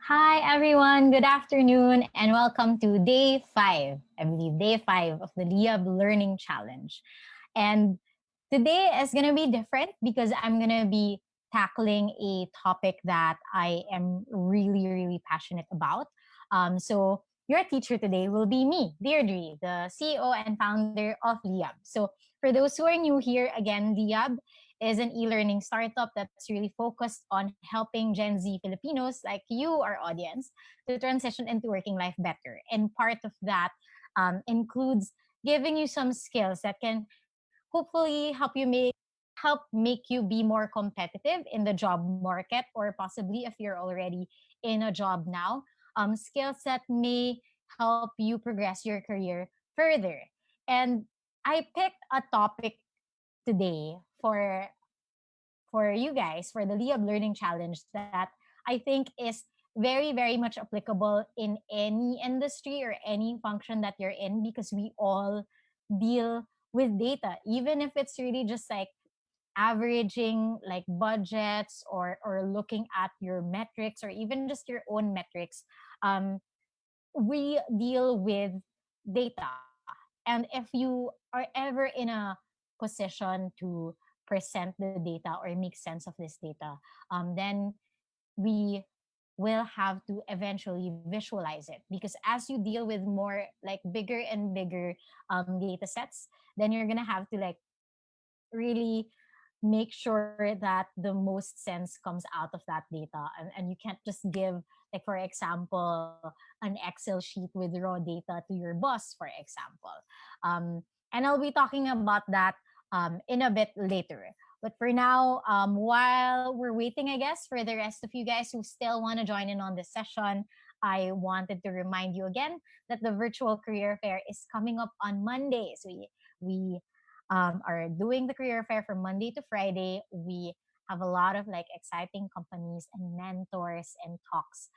Hi, everyone. Good afternoon, and welcome to day five. I believe day five of the Liyab Learning Challenge. And today is going to be different because I'm going to be tackling a topic that I am really, really passionate about. Your teacher today will be me, Deirdre, the CEO and founder of Liyab. So, for those who are new here, again, Liyab is an e-learning startup that's really focused on helping Gen Z Filipinos like you, our audience, to transition into working life better. And part of that includes giving you some skills that can hopefully help make you be more competitive in the job market, or possibly if you're already in a job now, skills that may help you progress your career further. And I picked a topic today for you guys for the Liab Learning Challenge that I think is very, very much applicable in any industry or any function that you're in, because we all deal with data, even if it's really just like averaging like budgets, or looking at your metrics, or even just your own metrics. Um, we deal with data. And if you are ever in a position to present the data or make sense of this data, then we will have to eventually visualize it, because as you deal with more like bigger and bigger data sets, then you're gonna have to like really make sure that the most sense comes out of that data, and you can't just give, like, for example, an Excel sheet with raw data to your boss, for example. And I'll be talking about that in a bit later. But for now, while we're waiting, I guess, for the rest of you guys who still want to join in on this session, I wanted to remind you again that the virtual career fair is coming up on Mondays. We are doing the career fair from Monday to Friday. We have a lot of like exciting companies and mentors and talks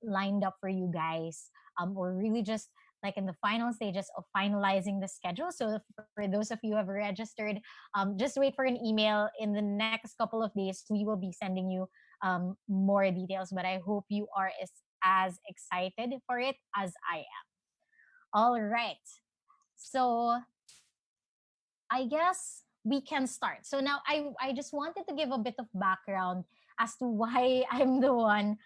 lined up for you guys. We're really just like in the final stages of finalizing the schedule. So for those of you who have registered, just wait for an email. In the next couple of days, we will be sending you more details. But I hope you are as excited for it as I am. All right. So I guess we can start. So now I just wanted to give a bit of background as to why I'm the one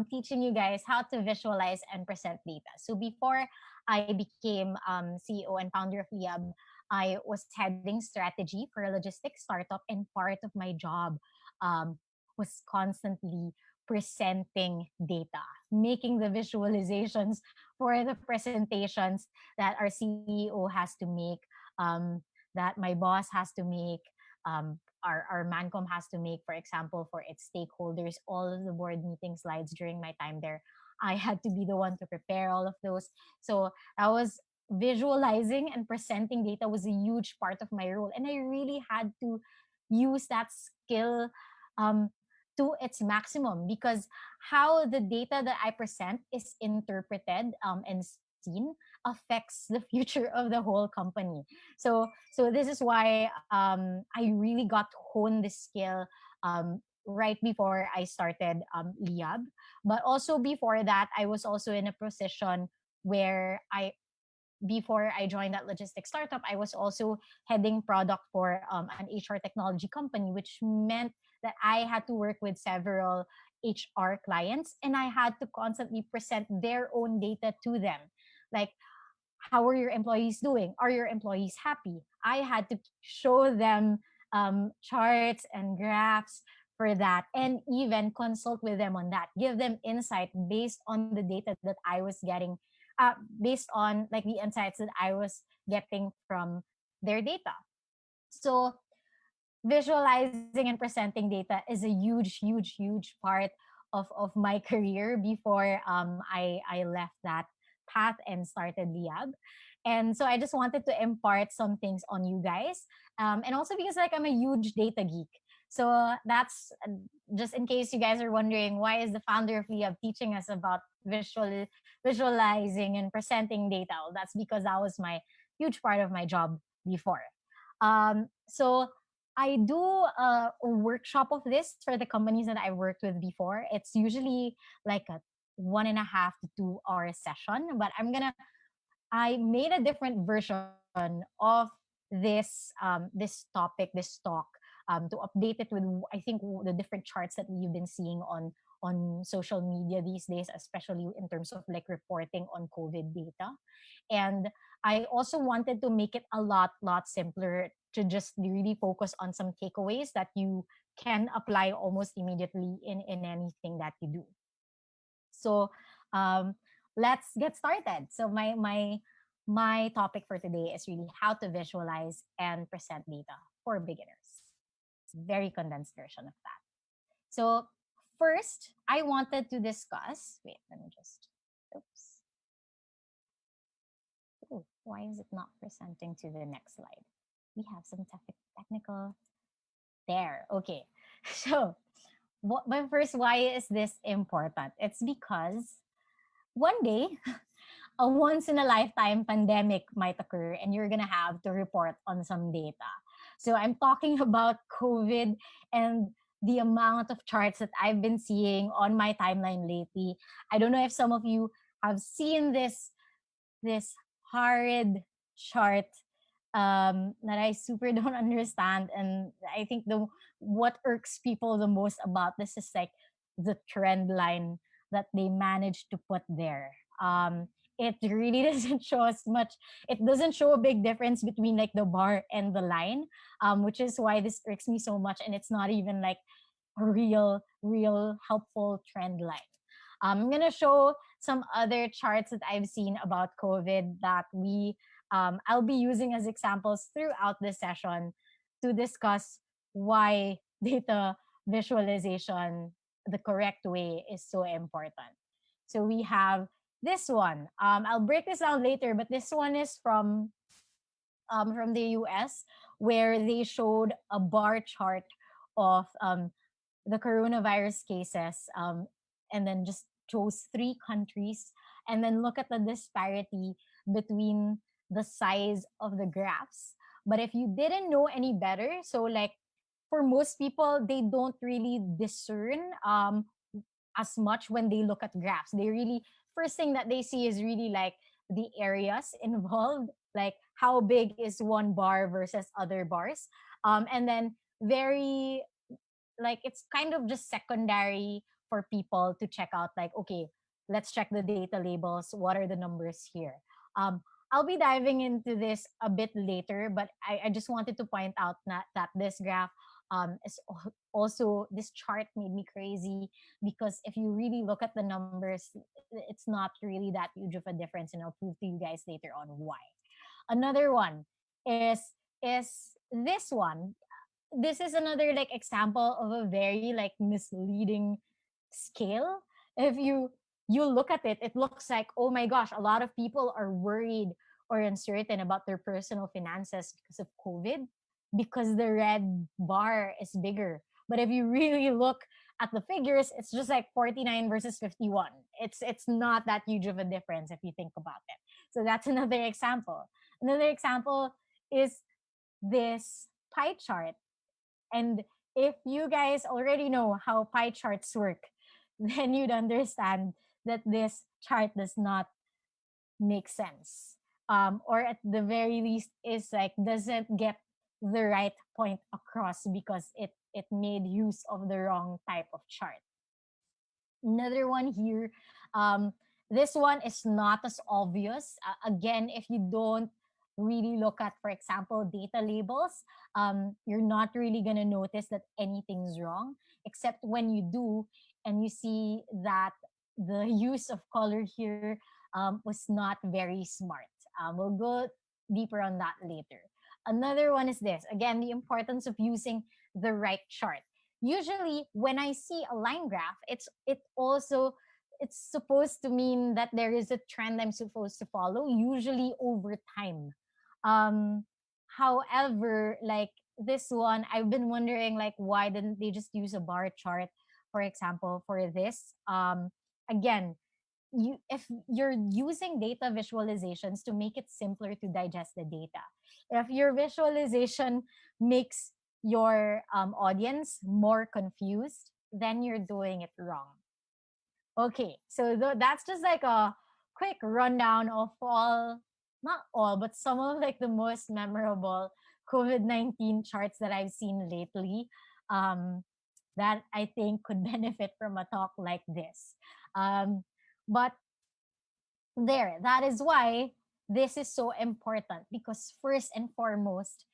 teaching you guys how to visualize and present data. So before I became CEO and founder of Liab, I was heading strategy for a logistics startup, and part of my job was constantly presenting data, making the visualizations for the presentations that our CEO has to make, that my boss has to make, our Mancom has to make, for example, for its stakeholders, all of the board meeting slides during my time there. I had to be the one to prepare all of those. So I was visualizing and presenting data was a huge part of my role. And I really had to use that skill um, to its maximum, because how the data that I present is interpreted and seen affects the future of the whole company. So this is why I really got to hone this skill right before I started Liab. But also before that, I was also in a position where before I joined that logistics startup, I was also heading product for an HR technology company, which meant that I had to work with several HR clients, and I had to constantly present their own data to them. Like, how are your employees doing? Are your employees happy? I had to show them charts and graphs for that, and even consult with them on that, give them insight based on the data that I was getting, based on like the insights that I was getting from their data. So visualizing and presenting data is a huge part of my career before I left that path and started Liab. And so I just wanted to impart some things on you guys. And also because like I'm a huge data geek. So that's just in case you guys are wondering, why is the founder of Liab teaching us about visualizing and presenting data? Well, that's because that was my huge part of my job before. So I do a workshop of this for the companies that I worked with before. It's usually like a 1.5 to 2 hour session, but I made a different version of this topic, this talk, to update it with, I think, the different charts that we've been seeing on social media these days, especially in terms of like reporting on COVID data. And I also wanted to make it a lot simpler to just really focus on some takeaways that you can apply almost immediately in anything that you do. So um, let's get started. So my topic for today is really how to visualize and present data for beginners. Very condensed version of that. So first, I wanted to discuss. Wait, let me just. Oops. Ooh, why is it not presenting to the next slide? We have some technical. There. Okay. So, but first, why is this important? It's because one day a once in a lifetime pandemic might occur and you're going to have to report on some data. So I'm talking about COVID and the amount of charts that I've been seeing on my timeline lately. I don't know if some of you have seen this horrid chart that I super don't understand. And I think the what irks people the most about this is like the trend line that they managed to put there. It really doesn't show as much. It doesn't show a big difference between like the bar and the line, which is why this irks me so much. And it's not even like a real helpful trend line. I'm gonna show some other charts that I've seen about COVID that I'll be using as examples throughout this session to discuss why data visualization, the correct way, is so important. So we have this one. I'll break this down later, but this one is from the US, where they showed a bar chart of the coronavirus cases, and then just chose 3 countries, and then look at the disparity between the size of the graphs. But if you didn't know any better, so like for most people, they don't really discern as much when they look at graphs. They really, first thing that they see is really like the areas involved, like how big is one bar versus other bars. And then very like it's kind of just secondary for people to check out, like, okay, let's check the data labels, what are the numbers here. I'll be diving into this a bit later, but I just wanted to point out that this graph is also, this chart made me crazy, because if you really look at the numbers, it's not really that huge of a difference, and I'll prove to you guys later on why. Another one is this one. This is another like example of a very like misleading scale. If you look at it, it looks like, oh my gosh, a lot of people are worried or uncertain about their personal finances because of COVID, because the red bar is bigger. But if you really look at the figures, it's just like 49 versus 51. It's not that huge of a difference if you think about it. So that's another example. Another example is this pie chart. And if you guys already know how pie charts work, then you'd understand that this chart does not make sense. Or at the very least, is like doesn't get the right point across, because it made use of the wrong type of chart. Another one here. Um, this one is not as obvious. Again, if you don't really look at, for example, data labels, you're not really going to notice that anything's wrong, except when you do and you see that the use of color here was not very smart. We'll go deeper on that later. Another one is this. Again, the importance of using the right chart. Usually when I see a line graph, it's supposed to mean that there is a trend I'm supposed to follow, usually over time. um However, like this one, I've been wondering, like, why didn't they just use a bar chart, for example, for this. Again, you if you're using data visualizations to make it simpler to digest the data, if your visualization makes your audience more confused, then you're doing it wrong. Okay, so that's just like a quick rundown of all, not all, but some of like the most memorable COVID-19 charts that I've seen lately. Um, that I think could benefit from a talk like this. Um, but there, that is why this is so important, because first and foremost,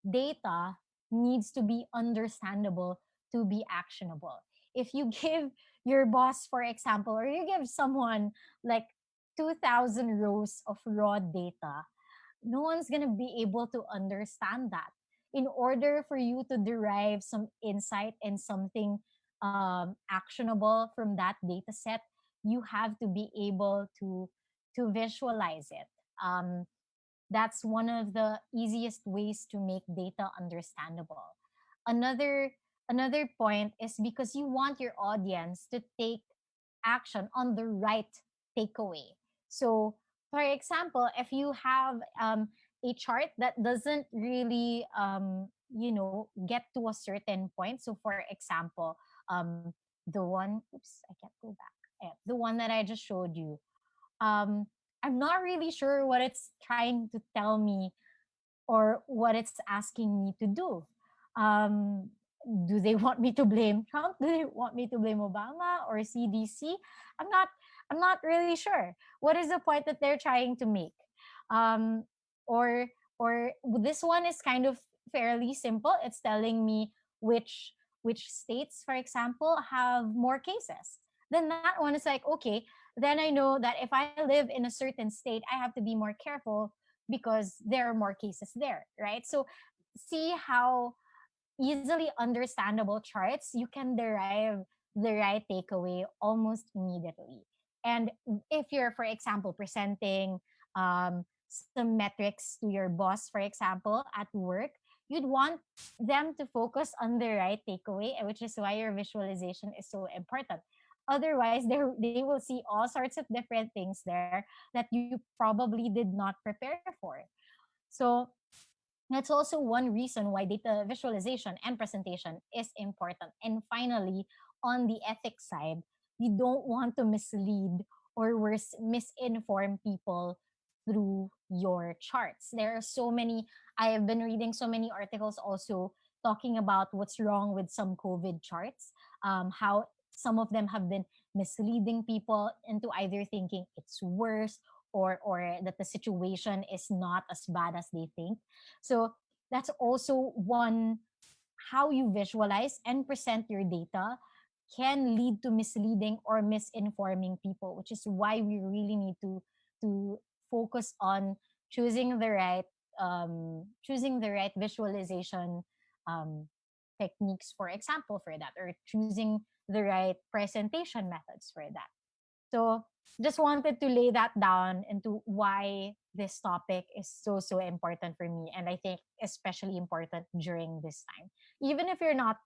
data needs to be understandable to be actionable. If you give your boss, for example, or you give someone like 2,000 rows of raw data, no one's going to be able to understand that. In order for you to derive some insight and something actionable from that data set, you have to be able to visualize it. That's one of the easiest ways to make data understandable. Another point is because you want your audience to take action on the right takeaway. So, for example, if you have a chart that doesn't really, get to a certain point. So, for example, the one, oops, I can't go back. The one that I just showed you. Um, I'm not really sure what it's trying to tell me or what it's asking me to do. Um, do they want me to blame Trump? Do they want me to blame Obama or CDC? I'm not. I'm not really sure. What is the point that they're trying to make? Um, or or this one is kind of fairly simple. It's telling me which states, for example, have more cases. Then that one is like, okay, then I know that if I live in a certain state, I have to be more careful because there are more cases there, right? So see how easily understandable charts you can derive the right takeaway almost immediately. And if you're, for example, presenting some metrics to your boss, for example, at work, you'd want them to focus on the right takeaway, which is why your visualization is so important. Otherwise, they will see all sorts of different things there that you probably did not prepare for. So that's also one reason why data visualization and presentation is important. And finally, on the ethics side, you don't want to mislead or worse, misinform people through your charts. There are so many, I have been reading so many articles also talking about what's wrong with some COVID charts, how some of them have been misleading people into either thinking it's worse or that the situation is not as bad as they think. So that's also one, how you visualize and present your data can lead to misleading or misinforming people, which is why we really need to focus on choosing the right choosing the right visualization um, techniques, for example, for that, or choosing the right presentation methods for that. So just wanted to lay that down into why this topic is so important for me, and I think especially important during this time. Even if you're not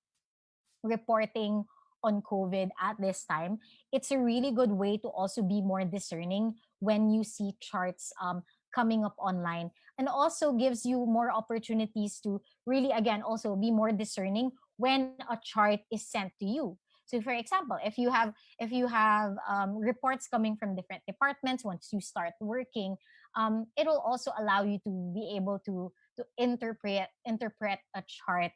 reporting on COVID at this time, it's a really good way to also be more discerning when you see charts coming up online, and also gives you more opportunities to really, again, also be more discerning when a chart is sent to you. So, for example, if you have reports coming from different departments once you start working, it will also allow you to be able to interpret a chart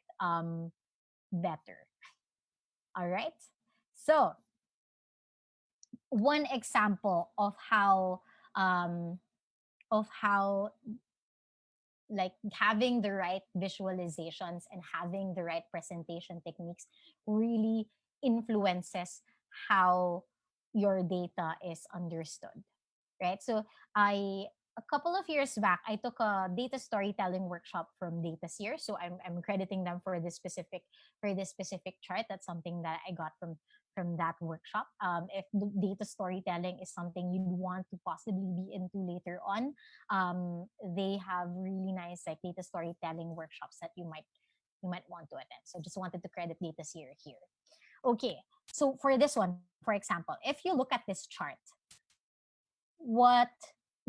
better. All right. So, one example um, of how like having the right visualizations and having the right presentation techniques really influences how your data is understood, right? So I a couple of years back, I took a data storytelling workshop from DataSeer. So I'm crediting them for this specific chart. That's something that I got from that workshop. If the data storytelling is something you'd want to possibly be into later on, they have really nice like data storytelling workshops that you might want to attend. So just wanted to credit DataSeer here. Okay, so for this one, for example, if you look at this chart, what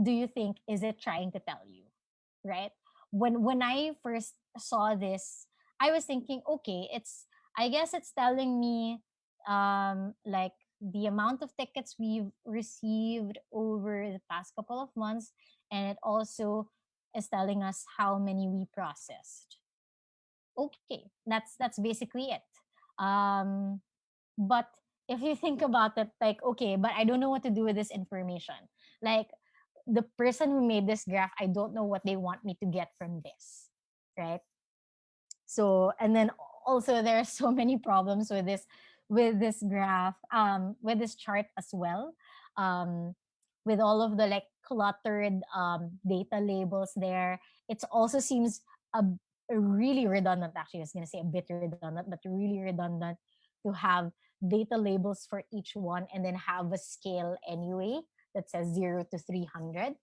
do you think is it trying to tell you, right? When I first saw this, I was thinking, okay, it's, I guess it's telling me like the amount of tickets we've received over the past couple of months, and it also is telling us how many we processed. Okay, that's basically it. Um, but if you think about it, like, okay, but I don't know what to do with this information. Like, the person who made this graph, I don't know what they want me to get from this, right? So, and then also there are so many problems with this graph, with this chart as well, um, with all of the like cluttered data labels there. It also seems a really redundant. Actually, I was gonna say a bit redundant, but really redundant to have data labels for each one and then have a scale anyway that says 0 to 300.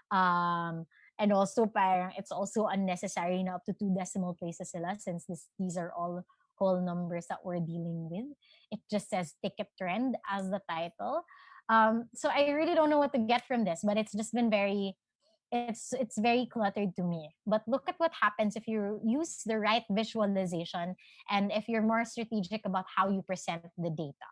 Um, and also parang it's also unnecessary na up to two decimal places sila since these are all whole numbers that we're dealing with. It just says ticket trend as the title. So I really don't know what to get from this, but it's just been it's very cluttered to me. But look at what happens if you use the right visualization and if you're more strategic about how you present the data.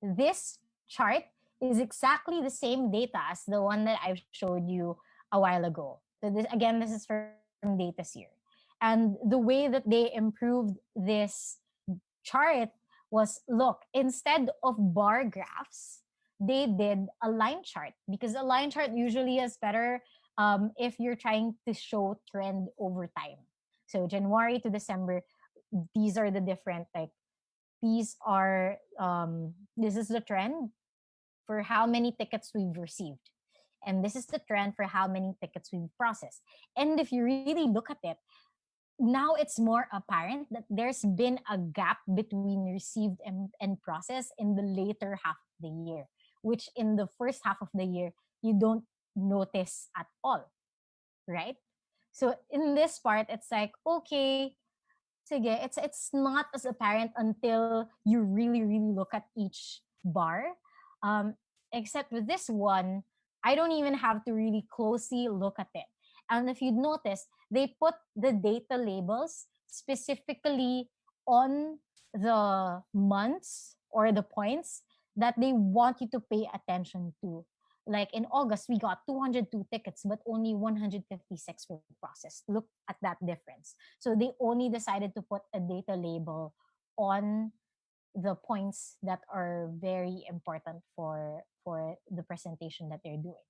This chart is exactly the same data as the one that I've showed you a while ago. So this again, this is from Datasphere. And the way that they improved this chart was, look, instead of bar graphs, they did a line chart because a line chart usually is better if you're trying to show trend over time. So January to December, these are the different like these are this is the trend for how many tickets we've received, and this is the trend for how many tickets we've processed. And if you really look at it, now it's more apparent that there's been a gap between received and processed in the later half of the year, which in the first half of the year you don't notice at all, right? So in this part it's like, okay, sige, it's not as apparent until you really look at each bar. Um, except with this one, I don't even have to really closely look at it. And if you'd notice, they put the data labels specifically on the months or the points that they want you to pay attention to. Like in August, we got 202 tickets, but only 156 were processed. Look at that difference. So they only decided to put a data label on the points that are very important for the presentation that they're doing.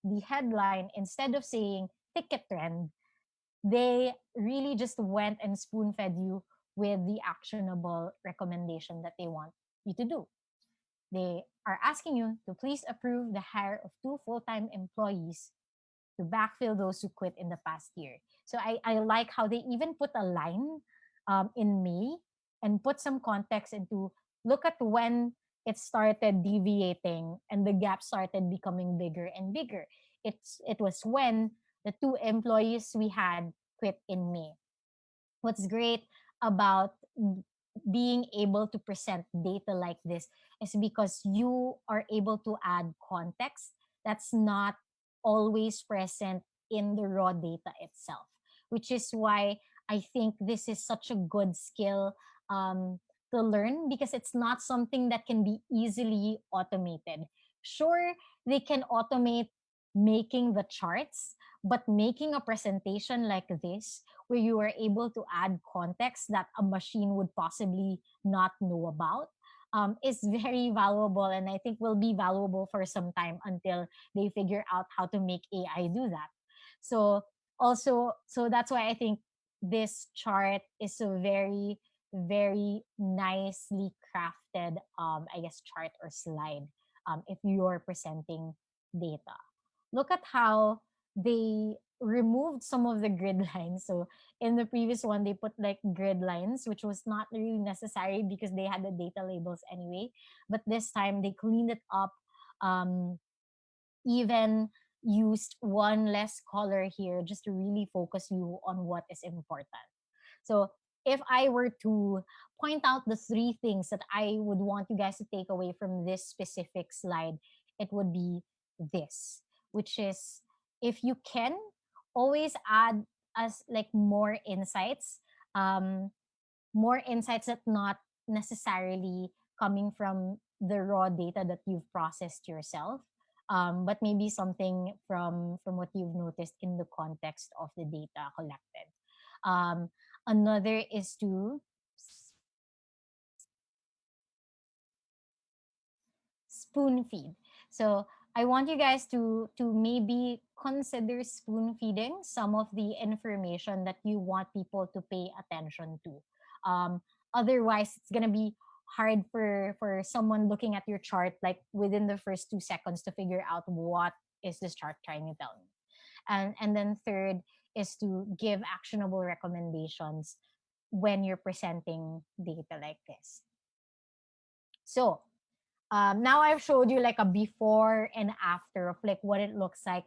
The headline, instead of saying ticket trend, they really just went and spoon fed you with the actionable recommendation that they want you to do. They are asking you to please approve the hire of two full-time employees to backfill those who quit in the past year. So I like how they even put a line in May and put some context into look at when it started deviating and the gap started becoming bigger and bigger. It was when the two employees we had quit in May. What's great about being able to present data like this is because you are able to add context that's not always present in the raw data itself, which is why I think this is such a good skill to learn because it's not something that can be easily automated. Sure, they can automate making the charts, but making a presentation like this where you are able to add context that a machine would possibly not know about is very valuable, and I think will be valuable for some time until they figure out how to make AI do that. So also, so that's why I think this chart is a very nicely crafted I guess chart or slide if you're presenting data. Look at how they removed some of the grid lines. So in the previous one, they put like grid lines, which was not really necessary because they had the data labels anyway. But this time they cleaned it up, um, even used one less color here just to really focus you on what is important. So if I were to point out the three things that I would want you guys to take away from this specific slide, it would be this, which is if you can always add as like um, more insights that not necessarily coming from the raw data that you've processed yourself, but maybe something from what you've noticed in the context of the data collected. Um, Another is to spoon feed. So I want you guys to maybe consider spoon feeding some of the information that you want people to pay attention to. Otherwise, it's gonna be hard for someone looking at your chart like within the first 2 seconds to figure out what is this chart trying to tell me. And then third is to give actionable recommendations when you're presenting data like this. So now I've showed you like a before and after of like what it looks like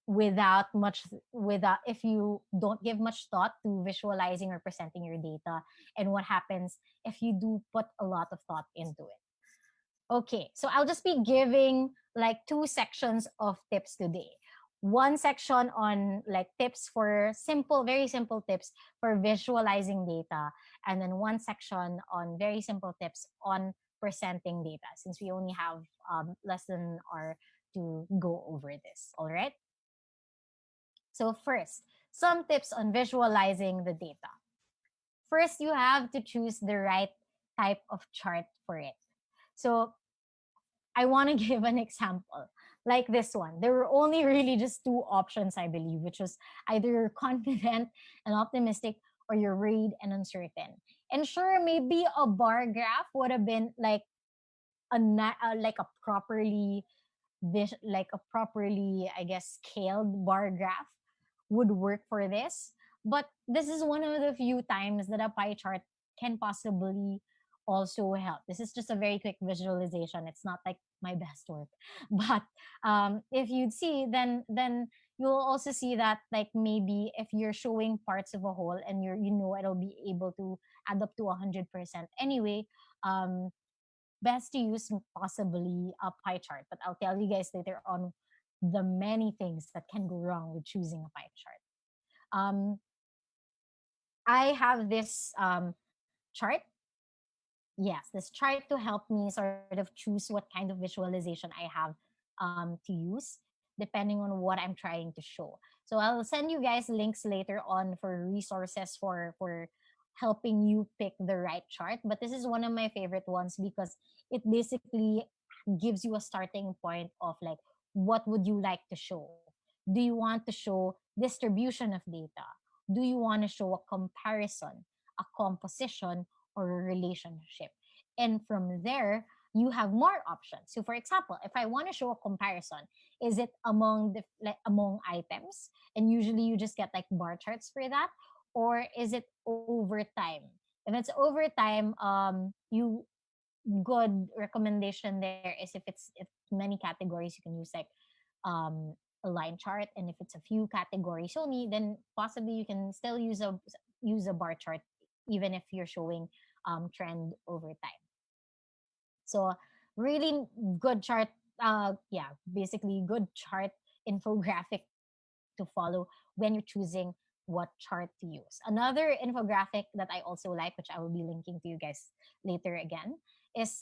without much, without, if you don't give much thought to visualizing or presenting your data, and what happens if you do put a lot of thought into it. Okay, so I'll just be giving like 2 sections of tips today. One section on like tips for simple, very simple tips for visualizing data, and then one section on very simple tips on presenting data, since we only have less than an hour to go over this. All right. So first, some tips on visualizing the data. First, you have to choose the right type of chart for it. So I want to give an example like this one. There were only really just two options, I believe, which was either you're confident and optimistic or you're worried and uncertain. And sure, maybe a bar graph would have been like like a properly like a properly, I guess, scaled bar graph would work for this. But this is one of the few times that a pie chart can possibly also help. This is just a very quick visualization. It's not like my best work. But if you'd see, then you'll also see that like maybe if you're showing parts of a whole and it'll be able to add up to 100% anyway. Best to use possibly a pie chart, but I'll tell you guys later on the many things that can go wrong with choosing a pie chart. Um, I have this chart. Yes, this chart to help me sort of choose what kind of visualization I have to use depending on what I'm trying to show. So I'll send you guys links later on for resources for helping you pick the right chart. But this is one of my favorite ones because it basically gives you a starting point of like what would you like to show? Do you want to show distribution of data? Do you want to show a comparison, a composition, or a relationship? And from there, you have more options. So for example, if I want to show a comparison, is it among the like among items? And usually you just get like bar charts for that, or is it over time? If it's over time, you good recommendation there is if many categories you can use like um a line chart, and if it's a few categories only, then possibly you can still use a bar chart even if you're showing trend over time. So really good chart, yeah, basically good chart infographic to follow when you're choosing what chart to use. Another infographic that I also like, which I will be linking to you guys later again, is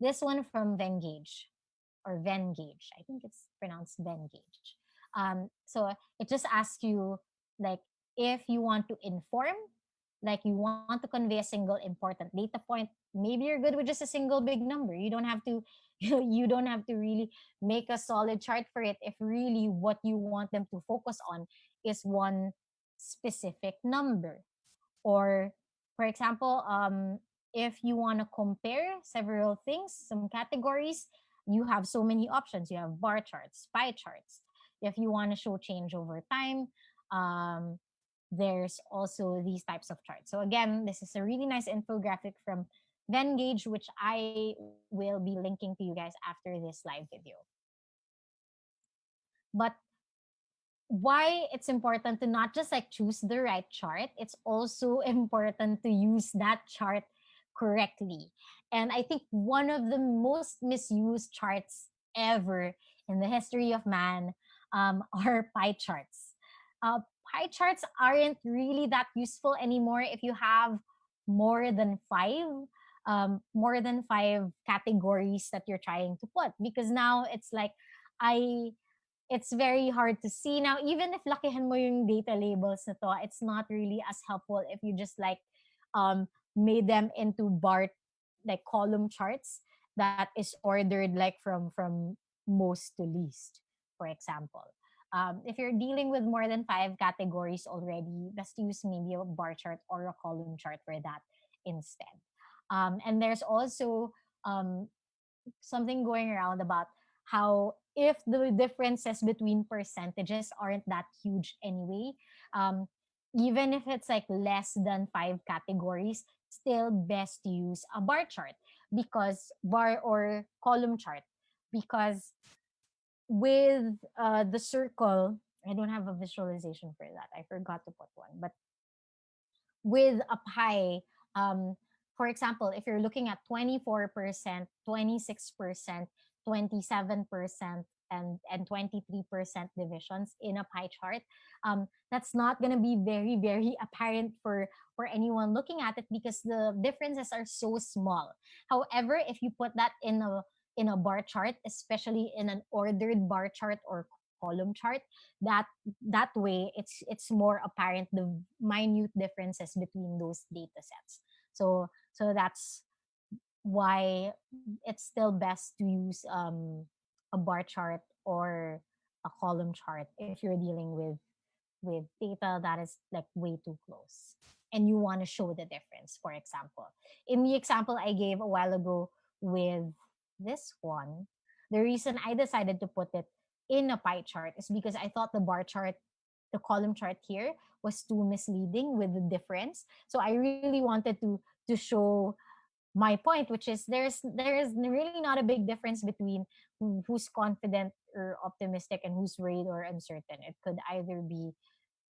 this one from Vengage or Vengage. I think it's pronounced Vengage. So it just asks you like if you want to inform, like you want to convey a single important data point, maybe you're good with just a single big number. You don't have to you don't have to really make a solid chart for it if really what you want them to focus on is one specific number. Or for example, if you want to compare several things, some categories, you have so many options. You have bar charts, pie charts. If you want to show change over time, um, there's also these types of charts. So again, this is a really nice infographic from Vengage, which I will be linking to you guys after this live video. But why it's important to not just like choose the right chart, it's also important to use that chart correctly. And I think one of the most misused charts ever in the history of man are pie charts. uh, Pie charts aren't really that useful anymore if you have more than five. more than five categories that you're trying to put, because now it's like I it's very hard to see now. Even if lakihan mo yung data labels na to, it's not really as helpful if you just like um made them into bar, like column charts that is ordered like from most to least, for example. If you're dealing with more than five categories already, best use maybe a bar chart or a column chart for that instead. And there's also um, something going around about how if the differences between percentages aren't that huge anyway, um, even if it's like less than five categories, still best to use a bar chart, because bar or column chart, because with the circle, I don't have a visualization for that. I forgot to put one, but with a pie, um, for example, if you're looking at 24%, 26%, 27%, and 23% divisions in a pie chart, that's not going to be very, very apparent for anyone looking at it, because the differences are so small. However, if you put that in a bar chart, especially in an ordered bar chart or column chart, that that way it's more apparent the minute differences between those data sets. So that's why it's still best to use a bar chart or a column chart if you're dealing with data that is like way too close and you want to show the difference. For example, in the example I gave a while ago with this one, the reason I decided to put it in a pie chart is because I thought the bar chart, the column chart here, was too misleading with the difference. So I really wanted to show my point, which is there's really not a big difference between who's confident or optimistic and who's worried or uncertain. It could either be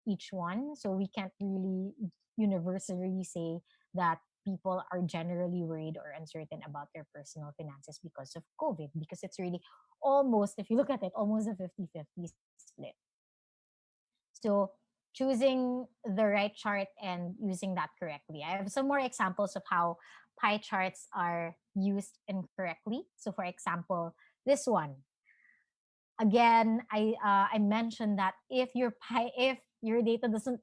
each one. So we can't really universally say that people are generally worried or uncertain about their personal finances because of COVID, because it's really almost, if you look at it, almost a 50-50 split. So choosing the right chart and using that correctly. I have some more examples of how pie charts are used incorrectly. So for example, this one. Again, I mentioned that if your data doesn't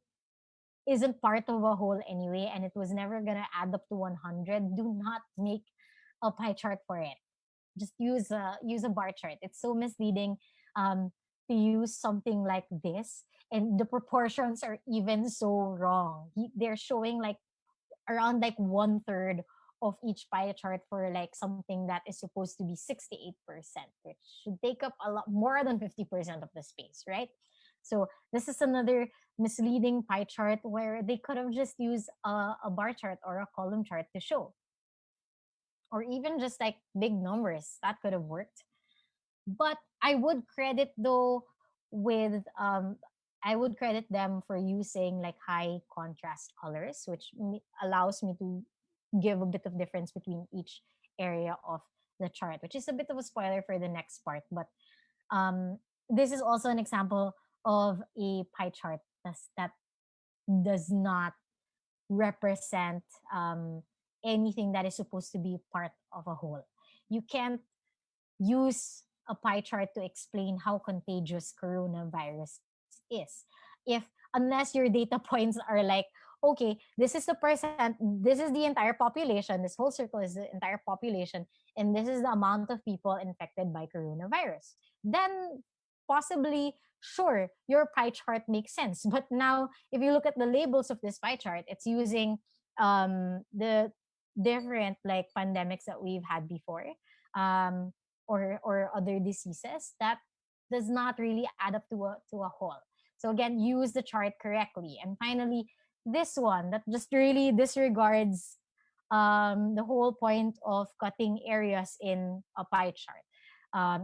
isn't part of a whole anyway, and it was never gonna add up to 100, do not make a pie chart for it. Just use a bar chart. It's so misleading um, to use something like this, and the proportions are even so wrong. They're showing like around like one third of each pie chart for like something that is supposed to be 68%, which should take up a lot more than 50% of the space, right? So this is another misleading pie chart where they could have just used a bar chart or a column chart to show, or even just like big numbers that could have worked. But I would credit though with I would credit them for using like high contrast colors, which allows me to give a bit of difference between each area of the chart, which is a bit of a spoiler for the next part. But this is also an example of a pie chart that does not represent anything that is supposed to be part of a whole. You can't use a pie chart to explain how contagious coronavirus is. If unless your data points are like, okay, this is the percent, this is the entire population, this whole circle is the entire population, and this is the amount of people infected by coronavirus, then possibly, sure, your pie chart makes sense. But now, if you look at the labels of this pie chart, it's using the different like pandemics that we've had before. Um, or other diseases that does not really add up to a whole. So again, use the chart correctly. And finally, this one that just really disregards the whole point of cutting areas in a pie chart.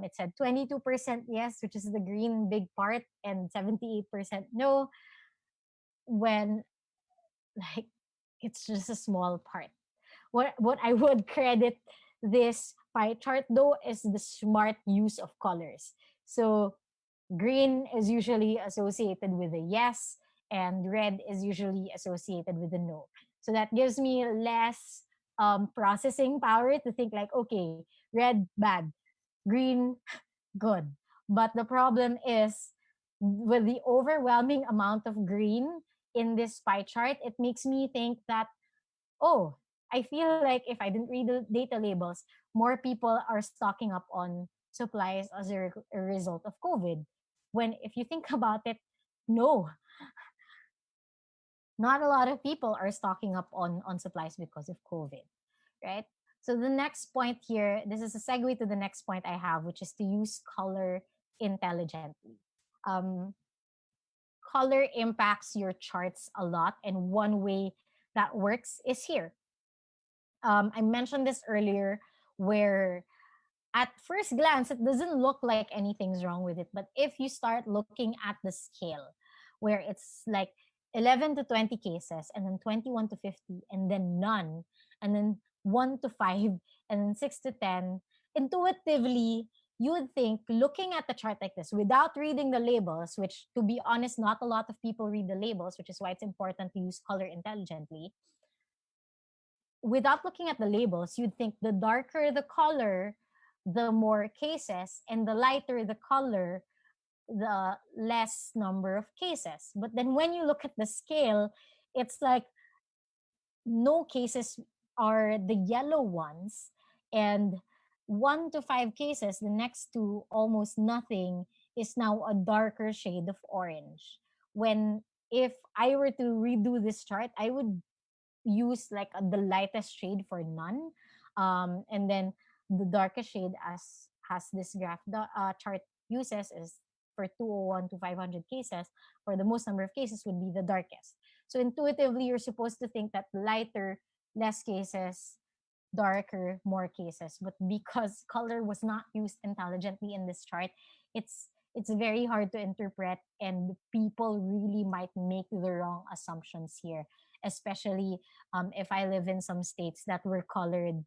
It said 22% yes, which is the green big part, and 78% no, when like it's just a small part. What I would credit this pie chart though is the smart use of colors. So green is usually associated with a yes, and red is usually associated with a no. So that gives me less processing power to think like, okay, red bad, green good. But the problem is with the overwhelming amount of green in this pie chart, it makes me think that, oh, I feel like if I didn't read the data labels, more people are stocking up on supplies as a result of COVID. When if you think about it, no, not a lot of people are stocking up on supplies because of COVID, right? So the next point here, this is a segue to the next point I have, which is to use color intelligently. Um, Color impacts your charts a lot, and one way that works is here. I mentioned this earlier, where at first glance it doesn't look like anything's wrong with it, but if you start looking at the scale, where it's like 11 to 20 cases, and then 21 to 50, and then none, and then 1 to 5, and then 6 to 10, intuitively you would think, looking at the chart like this without reading the labels, which, to be honest, not a lot of people read the labels, which is why it's important to use color intelligently. Without looking at the labels, you'd think the darker the color, the more cases, and the lighter the color, the less number of cases. But then when you look at the scale, it's like no cases are the yellow ones, and 1 to 5 cases, the next to almost nothing, is now a darker shade of orange. When if I were to redo this chart, I would use like the lightest shade for none, and then the darkest shade, as this chart uses, is for 201 to 500 cases, for the most number of cases, would be the darkest. So intuitively you're supposed to think that lighter, less cases, darker, more cases. But because color was not used intelligently in this chart, it's very hard to interpret, and people really might make the wrong assumptions here, especially if I live in some states that were colored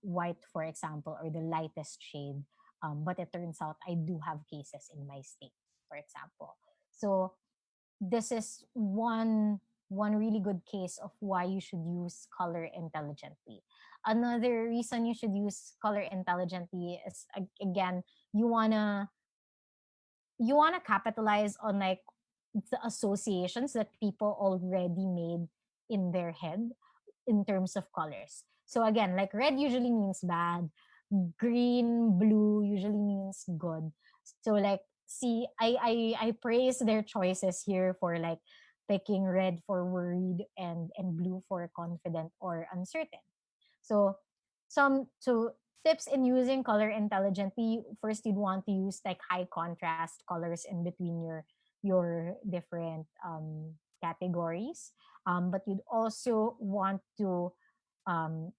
white, for example, or the lightest shade. But it turns out I do have cases in my state, for example. So this is one really good case of why you should use color intelligently. Another reason you should use color intelligently is, again, you wanna you wanna capitalize on like the associations that people already made in their head in terms of colors. So again, like red usually means bad, green, blue usually means good. So like, see, I praise their choices here for like picking red for worried, and blue for confident or uncertain. So so tips in using color intelligently: first, you'd want to use like high contrast colors in between your different categories. But you'd also want to um,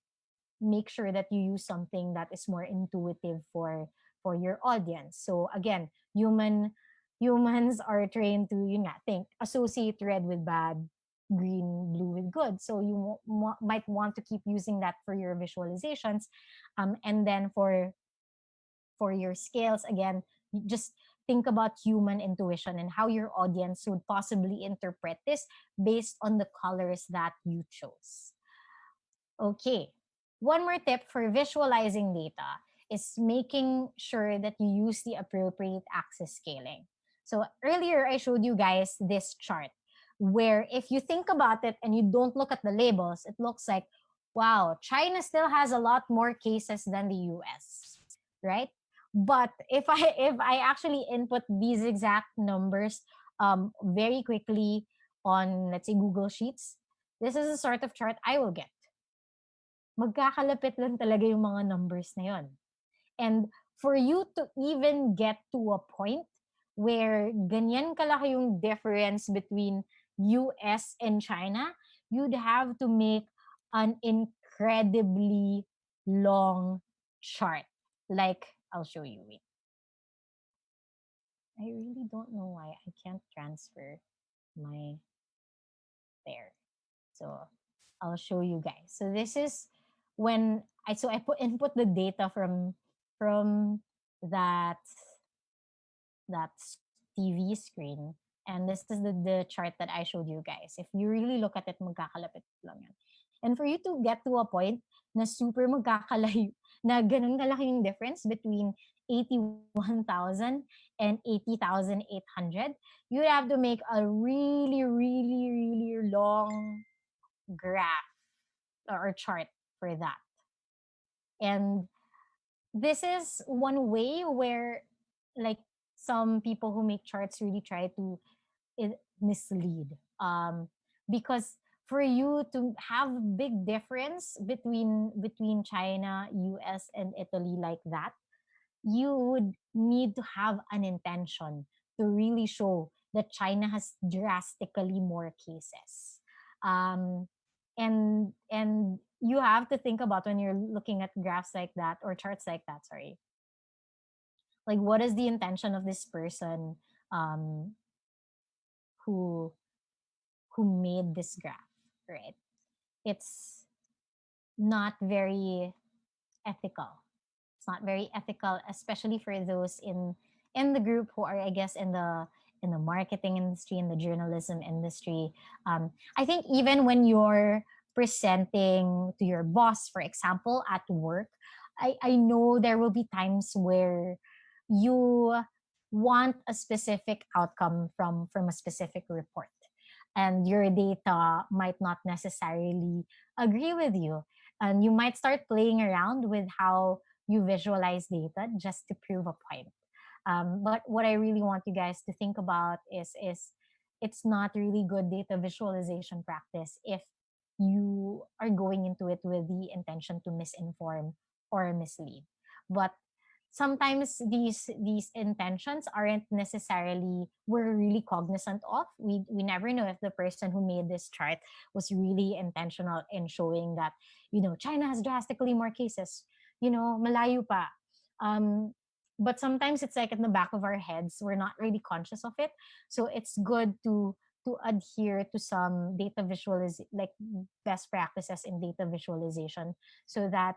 make sure that you use something that is more intuitive for your audience. So again, humans are trained to, think, associate red with bad, green, blue with good. So you might want to keep using that for your visualizations, and then for your scales, again, you just think about human intuition and how your audience would possibly interpret this based on the colors that you chose. Okay. One more tip for visualizing data is making sure that you use the appropriate axis scaling. So earlier I showed you guys this chart where if you think about it and you don't look at the labels, it looks like, wow, China still has a lot more cases than the US, right? But if I actually input these exact numbers very quickly on, let's say, Google Sheets, this is the sort of chart I will get. Magkakalapit lang talaga yung mga numbers na yon. And for you to even get to a point where ganyan kalaki yung difference between US and China, you'd have to make an incredibly long chart. Like, I'll show you. Wait. I really don't know why I can't transfer my there. So I'll show you guys. So this is when I input the data from that that TV screen. And this is the chart that I showed you guys. If you really look at it, magkakalapit lang yan. And for you to get to a point na super magkakalayo, na ganun kalaki yung difference between 81,000 and 80,800, you have to make a really, really, really long graph or chart for that. And this is one way where, like, some people who make charts really try to mislead. Because for you to have big difference between China, US, and Italy like that, you would need to have an intention to really show that China has drastically more cases. Um, and you have to think about, when you're looking at graphs like that or charts like that, sorry, like, what is the intention of this person, um, who made this graph, right? It's not very ethical. It's not very ethical, especially for those in the group who are, I guess, in the marketing industry, in the journalism industry. I think even when you're presenting to your boss, for example, at work, I know there will be times where you want a specific outcome from a specific report, and your data might not necessarily agree with you, and you might start playing around with how you visualize data just to prove a point. But what I really want you guys to think about is it's not really good data visualization practice if you are going into it with the intention to misinform or mislead. But sometimes these intentions aren't necessarily we're really cognizant of. We never know if the person who made this chart was really intentional in showing that, China has drastically more cases, malayo pa. um but sometimes it's like in the back of our heads, we're not really conscious of it. So it's good to adhere to some data like best practices in data visualization, so that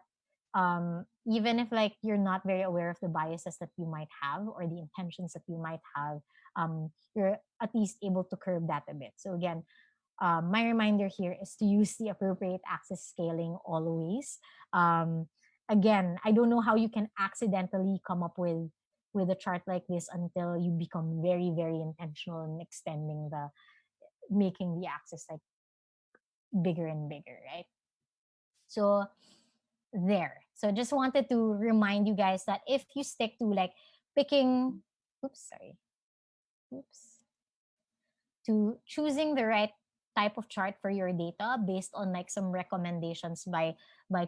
even if, like, you're not very aware of the biases that you might have or the intentions that you might have, you're at least able to curb that a bit. So again, my reminder here is to use the appropriate axis scaling always. Again, I don't know how you can accidentally come up with a chart like this until you become very, very intentional in extending the making the axis like bigger and bigger, right? So there. So just wanted to remind you guys that if you stick to, like, picking, oops, sorry, oops, to choosing the right type of chart for your data based on, like, some recommendations by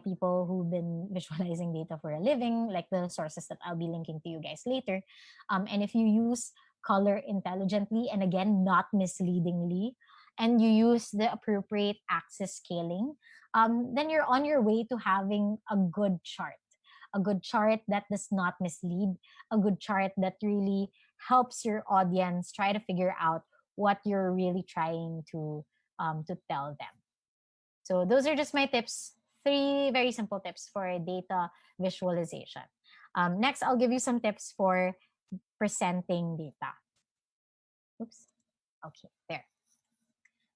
people who've been visualizing data for a living, like the sources that I'll be linking to you guys later. And if you use color intelligently, and again, not misleadingly, and you use the appropriate axis scaling, then you're on your way to having a good chart. A good chart that does not mislead, a good chart that really helps your audience try to figure out what you're really trying to tell them. So those are just my tips, three very simple tips for data visualization. Next, I'll give you some tips for presenting data. Oops. Okay, there.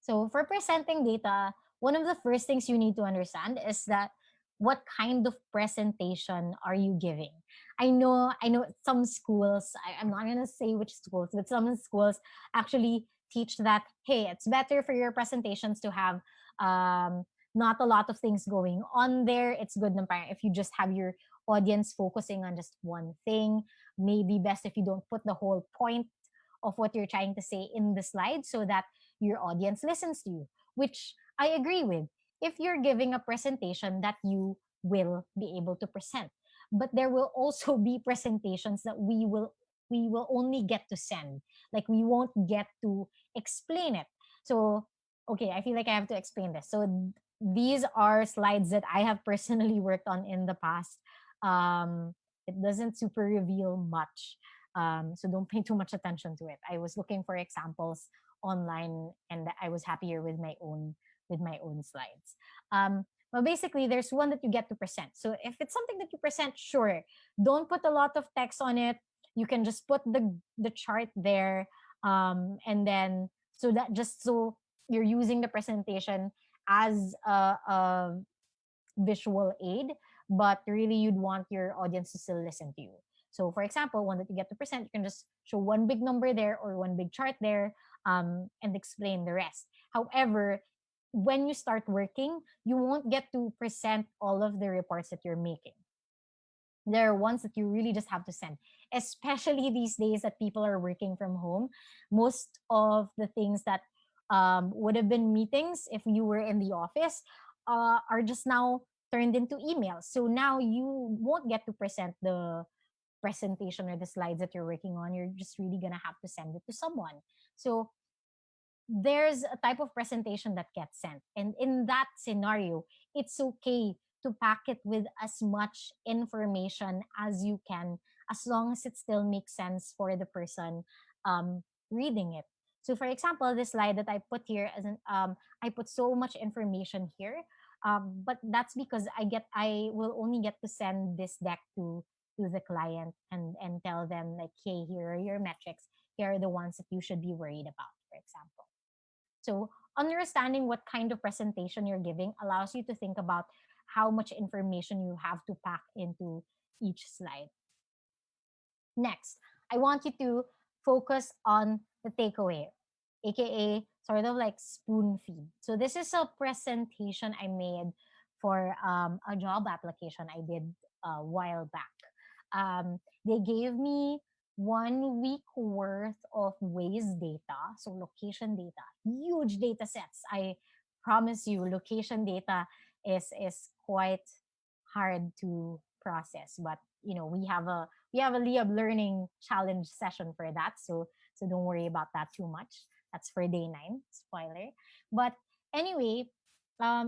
So for presenting data, one of the first things you need to understand is that what kind of presentation are you giving? I know some schools, I'm not gonna say which schools, but some schools actually teach that, hey, it's better for your presentations to have not a lot of things going on there. It's good na parang if you just have your audience focusing on just one thing. Maybe best if you don't put the whole point of what you're trying to say in the slide, so that your audience listens to you, which I agree with. If you're giving a presentation that you will be able to present, but there will also be presentations that we will only get to send, like we won't get to explain it. So okay, I feel like I have to explain this. So these are slides that I have personally worked on in the past. It doesn't super reveal much, so don't pay too much attention to it. I was looking for examples online, and I was happier with my own slides. But basically, there's one that you get to present. So if it's something that you present, sure, don't put a lot of text on it. You can just put the chart there. And then so that just so you're using the presentation as a visual aid, but really you'd want your audience to still listen to you. So, for example, one that you get to present, you can just show one big number there or one big chart there, and explain the rest. However, when you start working, you won't get to present all of the reports that you're making. There are ones that you really just have to send, especially these days that people are working from home. Most of the things that would have been meetings if you were in the office are just now turned into emails. So now you won't get to present the presentation or the slides that you're working on. You're just really gonna have to send it to someone. So there's a type of presentation that gets sent. And in that scenario, it's okay to pack it with as much information as you can, as long as it still makes sense for the person reading it. So, for example, this slide that I put here, I put so much information here, but that's because I will only get to send this deck to the client and tell them like, hey, here are your metrics. Here are the ones that you should be worried about, for example. So, understanding what kind of presentation you're giving allows you to think about how much information you have to pack into each slide. Next, I want you to focus on the takeaway, aka sort of like spoon feed. So, this is a presentation I made for a job application I did a while back. They gave me 1 week worth of ways data, so location data, huge data sets. I promise you, location data is quite hard to process, but we have a Liyab learning challenge session for that, so don't worry about that too much. That's for day 9, spoiler. But anyway,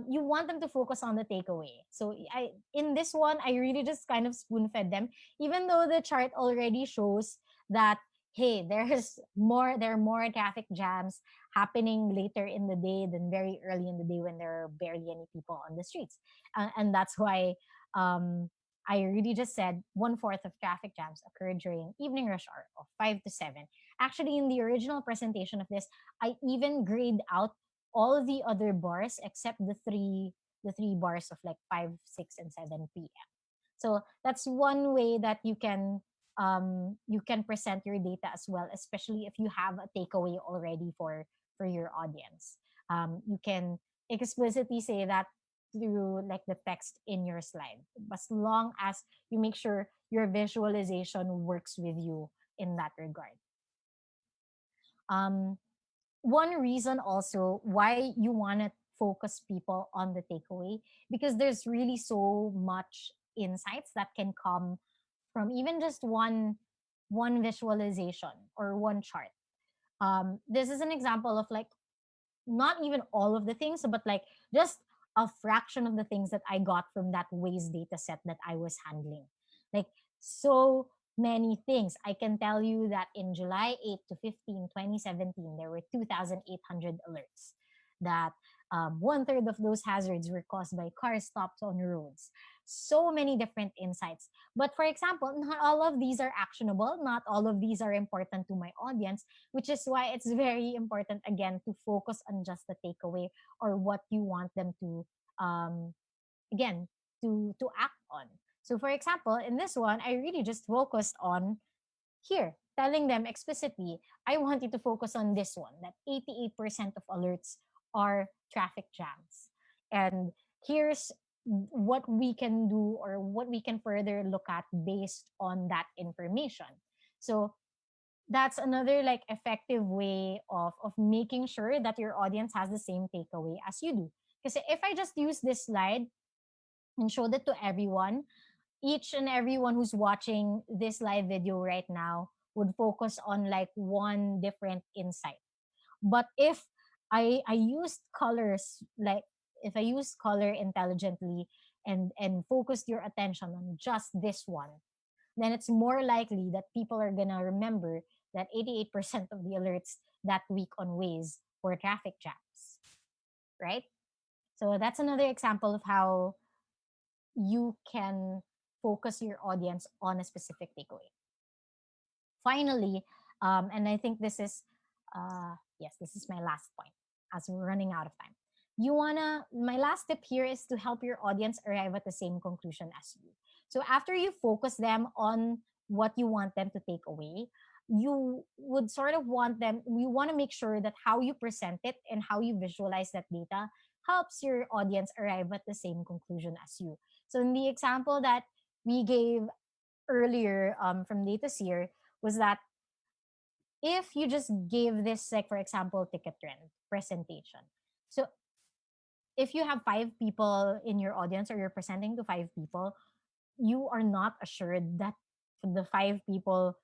you want them to focus on the takeaway. So I in this one, I really just kind of spoon fed them, even though the chart already shows that hey, there are more traffic jams happening later in the day than very early in the day when there are barely any people on the streets, and that's why um, I really just said 1/4 of traffic jams occur during evening rush hour of 5 to 7. Actually, in the original presentation of this, I even grayed out all of the other bars except the three bars of like 5, 6, and 7 p.m. So that's one way that you can present your data as well, especially if you have a takeaway already for your audience. You can explicitly say that through like the text in your slide, as long as you make sure your visualization works with you in that regard. Um, One reason also why you want to focus people on the takeaway, because there's really so much insights that can come from even just one visualization or one chart. This is an example of like not even all of the things, but like just a fraction of the things that I got from that waste data set that I was handling. Like so many things. I can tell you that in July 8 to 15, 2017, there were 2,800 alerts. That 1/3 of those hazards were caused by car stops on roads. So many different insights. But for example, not all of these are actionable. Not all of these are important to my audience, which is why it's very important again to focus on just the takeaway or what you want them to um again to act on. So for example, in this one, I really just focused on here, telling them explicitly, I want you to focus on this one, that 88% of alerts are traffic jams. And here's what we can do or what we can further look at based on that information. So that's another like effective way of making sure that your audience has the same takeaway as you do. Because if I just use this slide and showed it to everyone, each and everyone who's watching this live video right now would focus on like one different insight. But if I used colors, like if I use color intelligently and focused your attention on just this one, then it's more likely that people are gonna remember that 88% of the alerts that week on Waze were traffic jams, right? So that's another example of how you can focus your audience on a specific takeaway. Finally, and I think this is Yes, this is my last point as we're running out of time. My last tip here is to help your audience arrive at the same conclusion as you. So after you focus them on what you want them to take away, you would sort of you want to make sure that how you present it and how you visualize that data helps your audience arrive at the same conclusion as you. So in the example that we gave earlier from data here was that if you just gave this, like for example, ticket trend presentation. So if you have five people in your audience or you're presenting to five people, you are not assured that the five people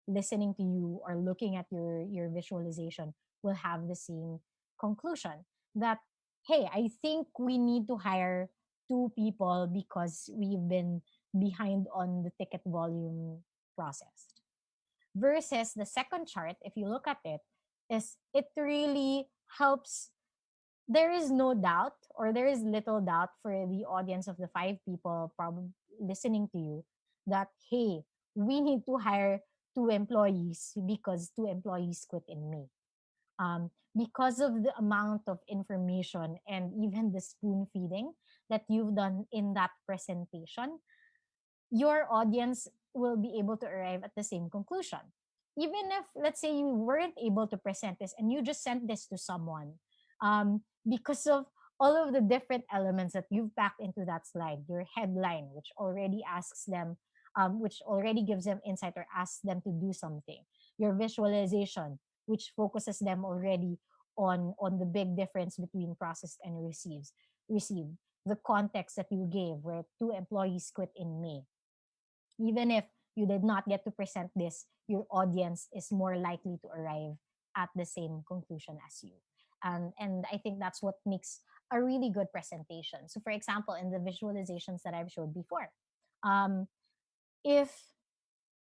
listening to you or looking at your visualization will have the same conclusion that, hey, I think we need to hire two people because we've been behind on the ticket volume process. Versus the second chart, if you look at it, is it really helps. There is no doubt, or there is little doubt for the audience of the five people probably listening to you that, hey, we need to hire two employees because two employees quit in May. Because of the amount of information and even the spoon feeding that you've done in that presentation, your audience will be able to arrive at the same conclusion. Even if, let's say, you weren't able to present this and you just sent this to someone, because of all of the different elements that you've packed into that slide, your headline, which already asks them, which already gives them insight or asks them to do something, your visualization, which focuses them already on the big difference between processed and received, the context that you gave, where two employees quit in May. Even if you did not get to present this, your audience is more likely to arrive at the same conclusion as you. And I think that's what makes a really good presentation. So, for example, in the visualizations that I've showed before, um, if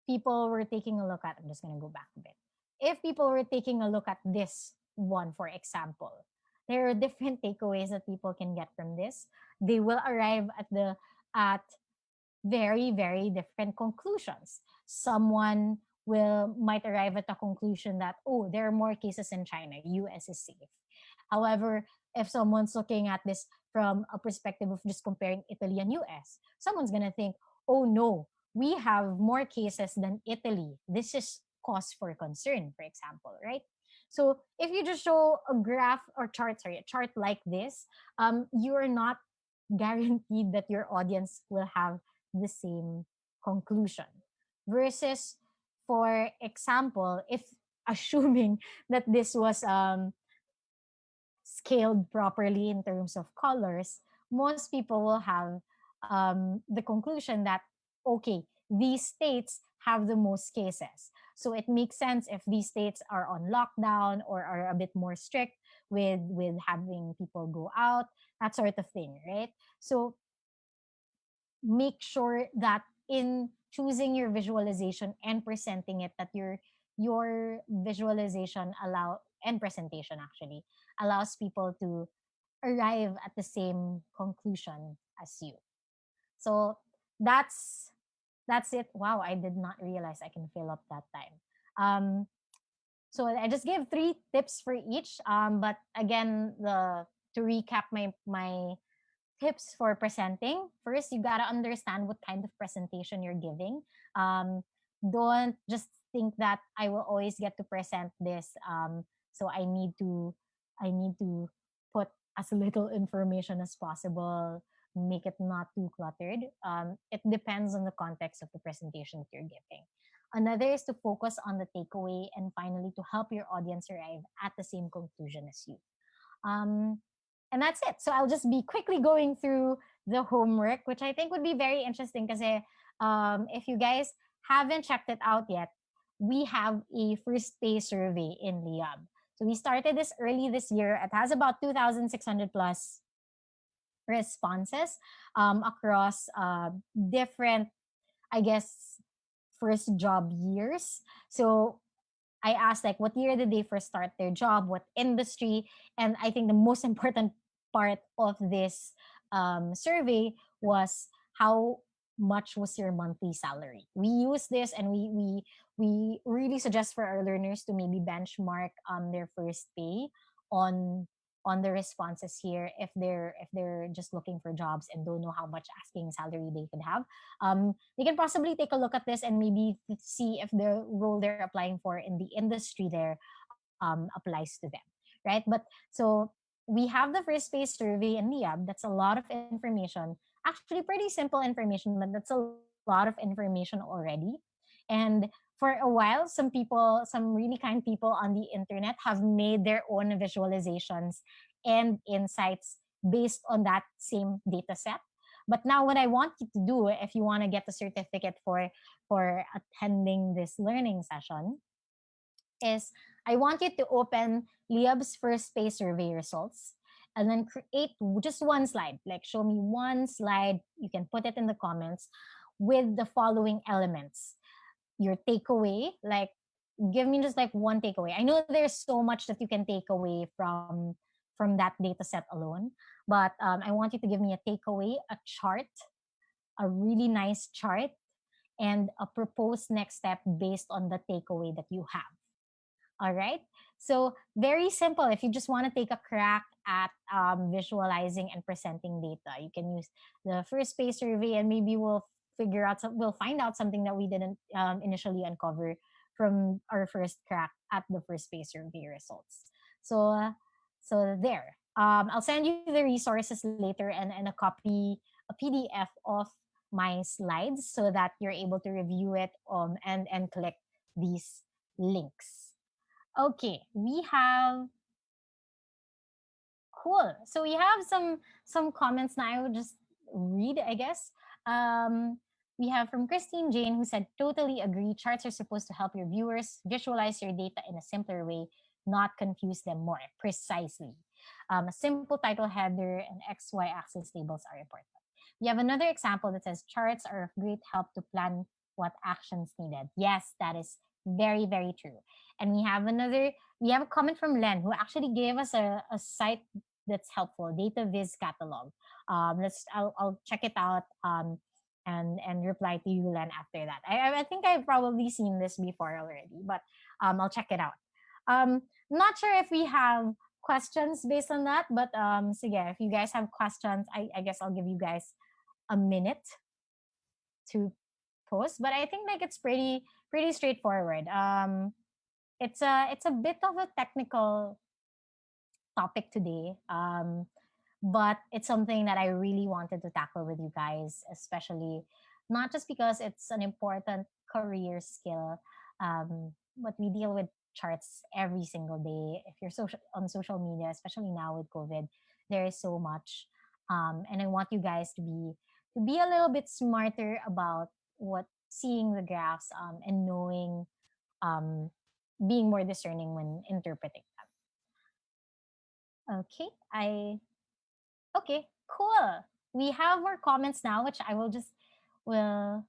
people were taking a look at, I'm just going to go back a bit. If people were taking a look at this one, for example, there are different takeaways that people can get from this. They will arrive at very, very different conclusions. Someone will might arrive at a conclusion that, oh, there are more cases in China, US is safe. However, if someone's looking at this from a perspective of just comparing Italy and US, someone's gonna think, oh no, we have more cases than Italy. This is cause for concern, for example, right? So if you just show a graph or chart, sorry, a chart like this, you are not guaranteed that your audience will have the same conclusion. Versus, for example, if assuming that this was scaled properly in terms of colors, most people will have the conclusion that, okay, these states have the most cases. So it makes sense if these states are on lockdown or are a bit more strict with having people go out, that sort of thing, right? So make sure that in choosing your visualization and presenting it, that your visualization allow and presentation actually allows people to arrive at the same conclusion as you. So that's it. Wow, I did not realize I can fill up that time. So I just gave three tips for each, but again, the to recap my tips for presenting. First, you gotta understand what kind of presentation you're giving. Don't just think that I will always get to present this. So I need to put as little information as possible. Make it not too cluttered. It depends on the context of the presentation that you're giving. Another is to focus on the takeaway, and finally to help your audience arrive at the same conclusion as you. Um, and that's it. So I'll just be quickly going through the homework, which I think would be very interesting because if you guys haven't checked it out yet, we have a first pay survey in Liyab. So we started this early this year. It has about 2,600 plus responses across different, I guess, first job years. So I asked like what year did they first start their job, what industry, and I think the most important part of this survey was how much was your monthly salary. We use this, and we really suggest for our learners to maybe benchmark their first pay on the responses here, if they're just looking for jobs and don't know how much asking salary they could have. They can possibly take a look at this and maybe see if the role they're applying for in the industry there applies to them, right? But so we have the first pay survey in Liyab. That's a lot of information. Actually, pretty simple information, but that's a lot of information already. And for a while, some really kind people on the internet have made their own visualizations and insights based on that same data set. But now, what I want you to do, if you want to get the certificate for attending this learning session, is I want you to open Liab's first pay survey results and then create just one slide. Like, show me one slide. You can put it in the comments with the following elements: your takeaway, like, give me just like one takeaway. I know there's so much that you can take away from that data set alone, but I want you to give me a takeaway, a chart, a really nice chart, and a proposed next step based on the takeaway that you have. All right. So very simple. If you just want to take a crack at visualizing and presenting data, you can use the first pay survey, and maybe we'll find out something that we didn't initially uncover from our first crack at the first pay survey results. So there. I'll send you the resources later, and a PDF of my slides so that you're able to review it and click these links. Okay, we have cool. So we have some comments now. I would just read, I guess. Um, we have from Christine Jane, who said, "Totally agree. Charts are supposed to help your viewers visualize your data in a simpler way, not confuse them more." Precisely. A simple title header and XY axis labels are important. We have another example that says, "Charts are of great help to plan what actions needed." Yes, that is very, very true. And we have a comment from Len, who actually gave us a site that's helpful, Data Viz Catalog. I'll check it out and reply to you, Len, after that. I think I've probably seen this before already, but I'll check it out. Not sure if we have questions based on that, but so yeah, if you guys have questions, I guess I'll give you guys a minute to post. But I think like it's pretty straightforward. It's a bit of a technical topic today. But it's something that I really wanted to tackle with you guys, especially not just because it's an important career skill, but we deal with charts every single day. If you're on social media, especially now with COVID, there is so much, and I want you guys to be a little bit smarter about what seeing the graphs and knowing, um, being more discerning when interpreting them. Okay, cool. We have more comments now, which I will just well,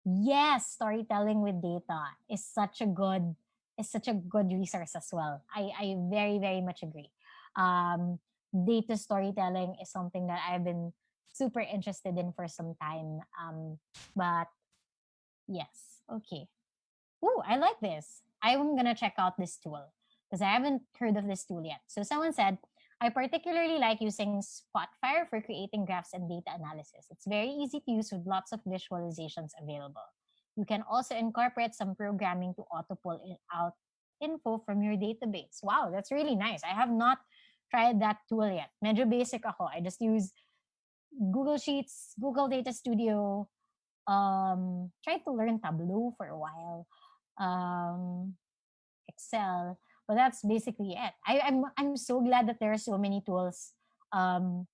yes, storytelling with data is such a good resource as well. I very, very much agree. Um, Data storytelling is something that I've been super interested in for some time. But yes, okay. Ooh, I like this. I'm gonna check out this tool because I haven't heard of this tool yet. So someone said, "I particularly like using Spotfire for creating graphs and data analysis. It's very easy to use with lots of visualizations available. You can also incorporate some programming to auto pull out info from your database." Wow, that's really nice. I have not tried that tool yet. Medyo basic ako. I just use Google Sheets, Google Data Studio, tried to learn Tableau for a while, um, Excel, but that's basically it. I'm so glad that there are so many tools um,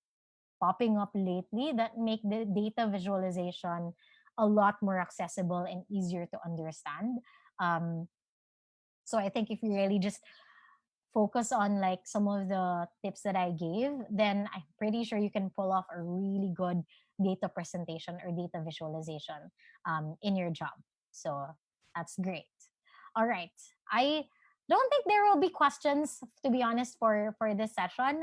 popping up lately that make the data visualization a lot more accessible and easier to understand. Um, so I think if you really just focus on like some of the tips that I gave, then I'm pretty sure you can pull off a really good data presentation or data visualization in your job. So that's great. All right. I don't think there will be questions, to be honest, for this session.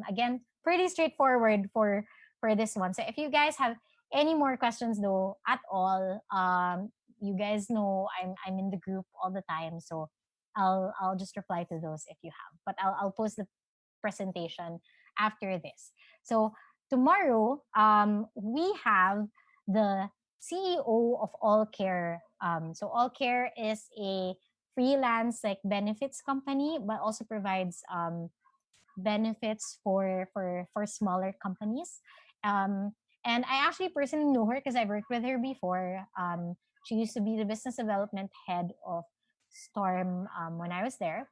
Again, pretty straightforward for this one. So if you guys have any more questions though at all, you guys know I'm in the group all the time, so I'll just reply to those if you have. But I'll post the presentation after this. So tomorrow, we have the CEO of All Care. So All Care is a freelance like benefits company, but also provides benefits for smaller companies. Um, and I actually personally know her because I worked with her before. She used to be the business development head of Storm when I was there.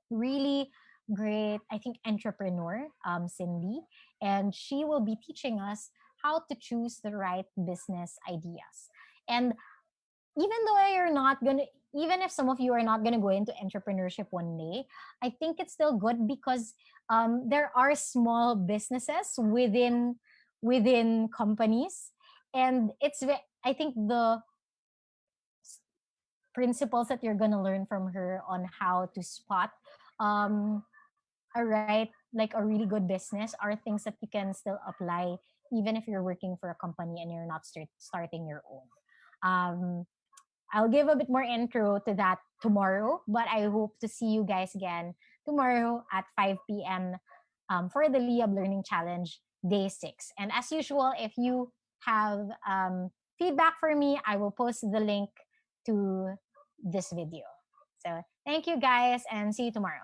Really great, I think, entrepreneur, Cindy. And she will be teaching us how to choose the right business ideas. And even though you're not gonna, even if some of you are not gonna go into entrepreneurship one day, I think it's still good because there are small businesses within companies, and I think the principles that you're gonna learn from her on how to spot um, a right, like a really good business, are things that you can still apply even if you're working for a company and you're not starting your own. I'll give a bit more intro to that tomorrow, but I hope to see you guys again tomorrow at 5 p.m. For the Liyab Learning Challenge Day 6. And as usual, if you have feedback for me, I will post the link to this video. So thank you guys and see you tomorrow.